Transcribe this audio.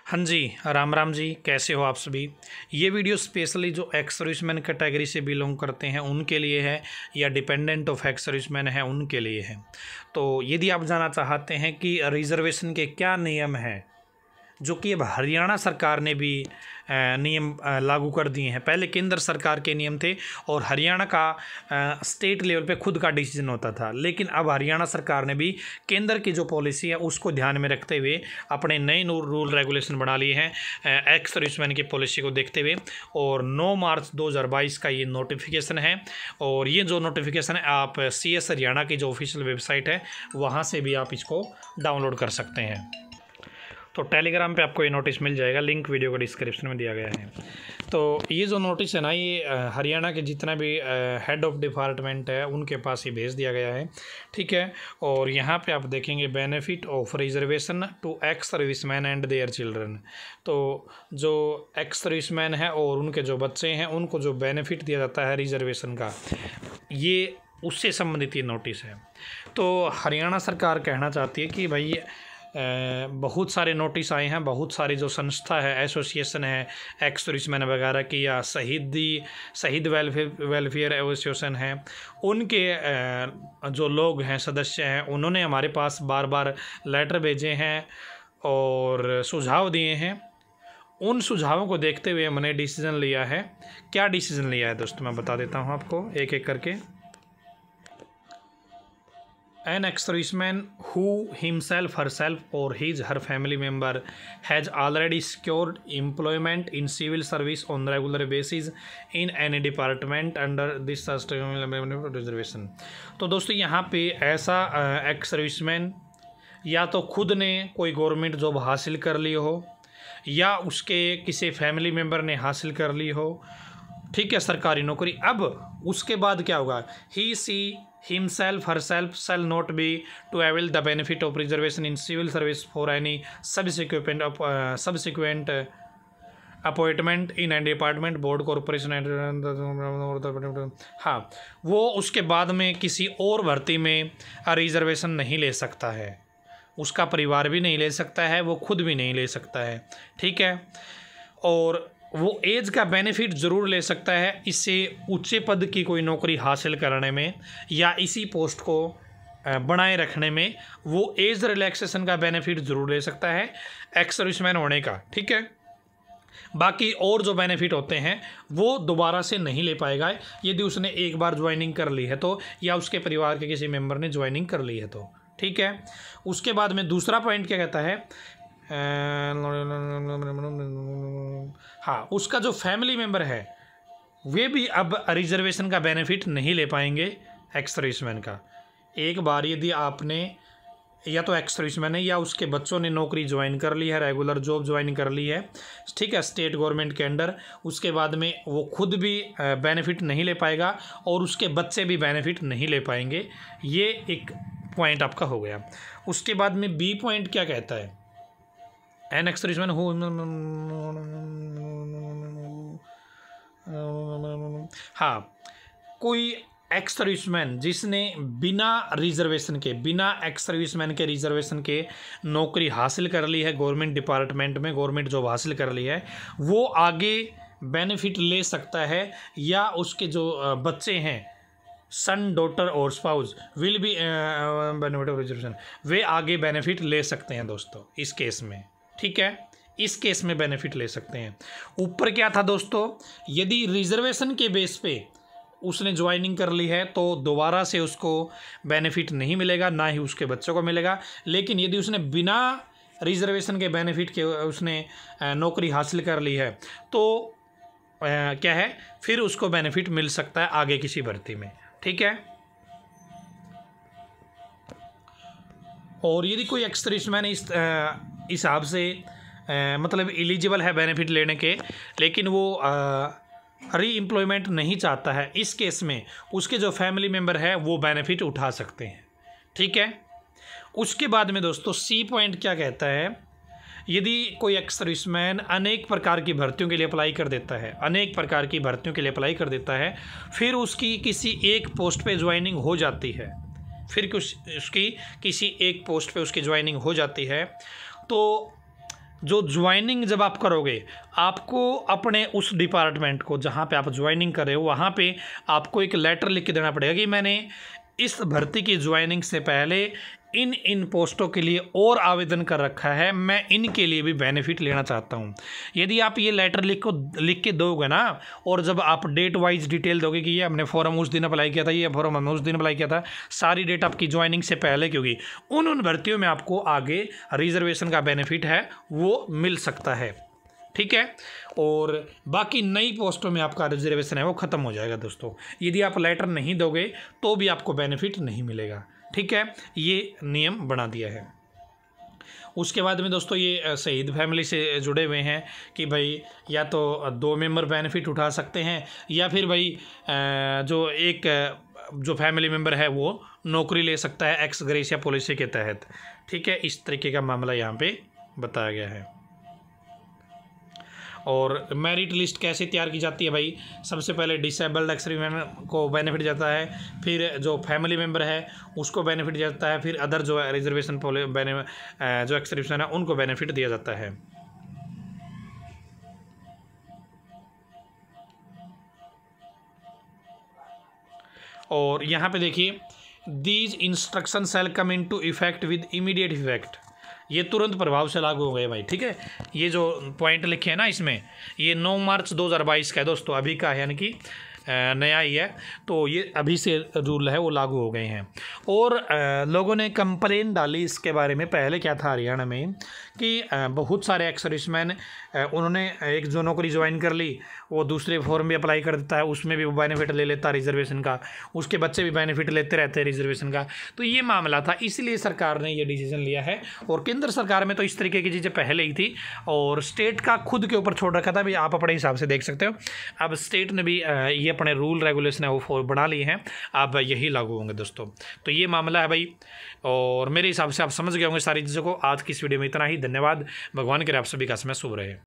हाँ जी, राम राम जी, कैसे हो आप सभी। ये वीडियो स्पेशली जो एक्स सर्विसमैन कैटेगरी से बिलोंग करते हैं उनके लिए है, या डिपेंडेंट ऑफ एक्स सर्विसमैन है उनके लिए है। तो यदि आप जानना चाहते हैं कि रिजर्वेशन के क्या नियम हैं, जो कि अब हरियाणा सरकार ने भी नियम लागू कर दिए हैं। पहले केंद्र सरकार के नियम थे और हरियाणा का स्टेट लेवल पे खुद का डिसीजन होता था, लेकिन अब हरियाणा सरकार ने भी केंद्र की जो पॉलिसी है उसको ध्यान में रखते हुए अपने नए रूल रेगुलेशन बना लिए हैं एक्स सर्विसमैन की पॉलिसी को देखते हुए। और 9 मार्च 2022 का ये नोटिफिकेशन है, और ये जो नोटिफिकेशन है आप CS हरियाणा की जो ऑफिशियल वेबसाइट है वहाँ से भी आप इसको डाउनलोड कर सकते हैं। तो टेलीग्राम पे आपको ये नोटिस मिल जाएगा, लिंक वीडियो को डिस्क्रिप्शन में दिया गया है। तो ये जो नोटिस है ना, ये हरियाणा के जितना भी हेड ऑफ डिपार्टमेंट है उनके पास ही भेज दिया गया है, ठीक है। और यहाँ पे आप देखेंगे benefit of reservation to ex serviceman and their children. तो जो एक्स सर्विसमैन है और उनके जो बच्चे हैं उनको जो बेनिफिट दिया जाता है रिजर्वेशन का, ये उससे संबंधित ये नोटिस है। तो हरियाणा सरकार कहना चाहती है कि भाई बहुत सारे नोटिस आए हैं, बहुत सारी जो संस्था है, एसोसिएशन है एक्स सर्विसमैन वगैरह की, या शहीद वेलफेयर एसोसिएशन है, उनके जो लोग हैं, सदस्य हैं, उन्होंने हमारे पास बार बार लेटर भेजे हैं और सुझाव दिए हैं। उन सुझावों को देखते हुए हमने डिसीज़न लिया है। क्या डिसीज़न लिया है दोस्तों, मैं बता देता हूँ आपको एक एक करके। An ex-serviceman who himself, herself or his her family member has already secured employment in civil service on regular basis in any department under this reservation। तो दोस्तों यहाँ पे ऐसा एक्स सर्विसमैन या तो खुद ने कोई गवर्नमेंट जॉब हासिल कर ली हो, या उसके किसी फैमिली मेम्बर ने हासिल कर ली हो, ठीक है, सरकारी नौकरी। अब उसके बाद क्या होगा, ही सी himself herself shall not be to avail the benefit of reservation in civil service for any subsequent appointment in and department board corporation. हाँ, वो उसके बाद में किसी और भर्ती में रिजर्वेशन नहीं ले सकता है, उसका परिवार भी नहीं ले सकता है, वो खुद भी नहीं ले सकता है, ठीक है। और वो एज का बेनिफिट ज़रूर ले सकता है, इससे ऊंचे पद की कोई नौकरी हासिल करने में या इसी पोस्ट को बनाए रखने में वो एज रिलैक्सेशन का बेनिफिट ज़रूर ले सकता है एक्स सर्विसमैन होने का, ठीक है। बाकी और जो बेनिफिट होते हैं वो दोबारा से नहीं ले पाएगा यदि उसने एक बार ज्वाइनिंग कर ली है तो, या उसके परिवार के किसी मेम्बर ने ज्वाइनिंग कर ली है तो, ठीक है। उसके बाद में दूसरा पॉइंट क्या कहता है, हाँ, उसका जो फैमिली मेम्बर है वे भी अब रिजर्वेशन का बेनिफिट नहीं ले पाएंगे एक्स सर्विसमैन का। एक बार यदि आपने या तो एक्स सर्विसमैन है या उसके बच्चों ने नौकरी ज्वाइन कर ली है, रेगुलर जॉब ज्वाइन कर ली है, ठीक है, स्टेट गवर्नमेंट के अंडर, उसके बाद में वो खुद भी बेनिफिट नहीं ले पाएगा और उसके बच्चे भी बेनिफिट नहीं ले पाएंगे। ये एक पॉइंट आपका हो गया। उसके बाद में बी पॉइंट क्या कहता है, एन एक्स सर्विसमैन हो, हाँ, कोई एक्स सर्विसमैन जिसने बिना एक्स सर्विसमैन के रिजर्वेशन के नौकरी हासिल कर ली है गवर्नमेंट डिपार्टमेंट में, गवर्नमेंट जॉब हासिल कर ली है, वो आगे बेनिफिट ले सकता है, या उसके जो बच्चे हैं, सन, डॉटर और spouse will be benefit of reservation, वे आगे बेनिफिट ले सकते हैं दोस्तों इस केस में, ठीक है। इस केस में बेनिफिट ले सकते हैं। ऊपर क्या था दोस्तों, यदि रिजर्वेशन के बेस पे उसने ज्वाइनिंग कर ली है तो दोबारा से उसको बेनिफिट नहीं मिलेगा, ना ही उसके बच्चों को मिलेगा। लेकिन यदि उसने बिना रिजर्वेशन के बेनिफिट के उसने नौकरी हासिल कर ली है तो क्या है, फिर उसको बेनिफिट मिल सकता है आगे किसी भर्ती में, ठीक है। और यदि कोई एक्स सर्विसमैन इस हिसाब से मतलब एलिजिबल है बेनिफिट लेने के, लेकिन वो री एम्प्लॉयमेंट नहीं चाहता है, इस केस में उसके जो फैमिली मेम्बर है वो बेनिफिट उठा सकते हैं, ठीक है। उसके बाद में दोस्तों सी पॉइंट क्या कहता है, यदि कोई एक्स सर्विसमैन अनेक प्रकार की भर्तियों के लिए अप्लाई कर देता है, फिर उसकी किसी एक पोस्ट पे ज्वाइनिंग हो जाती है, फिर उसकी किसी एक पोस्ट पे उसकी ज्वाइनिंग हो जाती है, तो जो ज्वाइनिंग जब आप करोगे, आपको अपने उस डिपार्टमेंट को जहाँ पे आप ज्वाइनिंग कर रहे हो वहाँ पे आपको एक लेटर लिख के देना पड़ेगा कि मैंने इस भर्ती की ज्वाइनिंग से पहले इन पोस्टों के लिए और आवेदन कर रखा है, मैं इनके लिए भी बेनिफिट लेना चाहता हूँ। यदि आप ये लेटर लिख के दोगे ना, और जब आप डेट वाइज डिटेल दोगे कि ये हमने फॉर्म उस दिन अप्लाई किया था, ये फॉर्म हमने उस दिन अप्लाई किया था, सारी डेट आपकी ज्वाइनिंग से पहले की होगी, उन भर्तियों में आपको आगे रिजर्वेशन का बेनिफिट है वो मिल सकता है। ठीक है, और बाकी नई पोस्टों में आपका रिजर्वेशन है वो ख़त्म हो जाएगा दोस्तों। यदि आप लेटर नहीं दोगे तो भी आपको बेनिफिट नहीं मिलेगा। ठीक है, ये नियम बना दिया है। उसके बाद में दोस्तों ये शहीद फैमिली से जुड़े हुए हैं कि भाई या तो 2 मेंबर बेनिफिट उठा सकते हैं, या फिर भाई जो एक जो फैमिली मेम्बर है वो नौकरी ले सकता है एक्स ग्रेशिया पॉलिसी के तहत। ठीक है, इस तरीके का मामला यहाँ पे बताया गया है। और मेरिट लिस्ट कैसे तैयार की जाती है भाई, सबसे पहले डिसेबल्ड एक्स-सर्विसमैन को बेनिफिट जाता है, फिर जो फैमिली मेम्बर है उसको बेनिफिट जाता है, फिर अदर जो रिजर्वेशन जो एक्स-सर्विसमैन है उनको बेनिफिट दिया जाता है। और यहाँ पे देखिए, these instruction shall come into effect with immediate effect, ये तुरंत प्रभाव से लागू हो गए भाई। ठीक है, ये जो पॉइंट लिखे हैं ना इसमें, ये 9 मार्च 2022 का है दोस्तों, अभी का है, यानी कि नया ही है, तो ये अभी से रूल है वो लागू हो गए हैं। और लोगों ने कंप्लेन डाली इसके बारे में, पहले क्या था हरियाणा में कि बहुत सारे एक्स सर्विसमैन उन्होंने एक जो नौकरी ज्वाइन कर ली वो दूसरे फॉर्म भी अप्लाई कर देता है, उसमें भी वो बेनिफिट ले लेता है रिजर्वेशन का, उसके बच्चे भी बेनिफिट लेते रहते हैं रिजर्वेशन का। तो ये मामला था, इसलिए सरकार ने ये डिसीजन लिया है। और केंद्र सरकार में तो इस तरीके की चीज़ें पहले ही थी, और स्टेट का खुद के ऊपर छोड़ रखा था, भी आप अपने हिसाब से देख सकते हो। अब स्टेट ने भी ये अपने रूल रेगुलेशन है वो बना लिए हैं, अब यही लागू होंगे दोस्तों। तो ये मामला है भाई, और मेरे हिसाब से आप समझ गए होंगे सारी चीज़ों को। आज की इस वीडियो में इतना ही, धन्यवाद। भगवान करे आप सभी का समय शुभ रहे।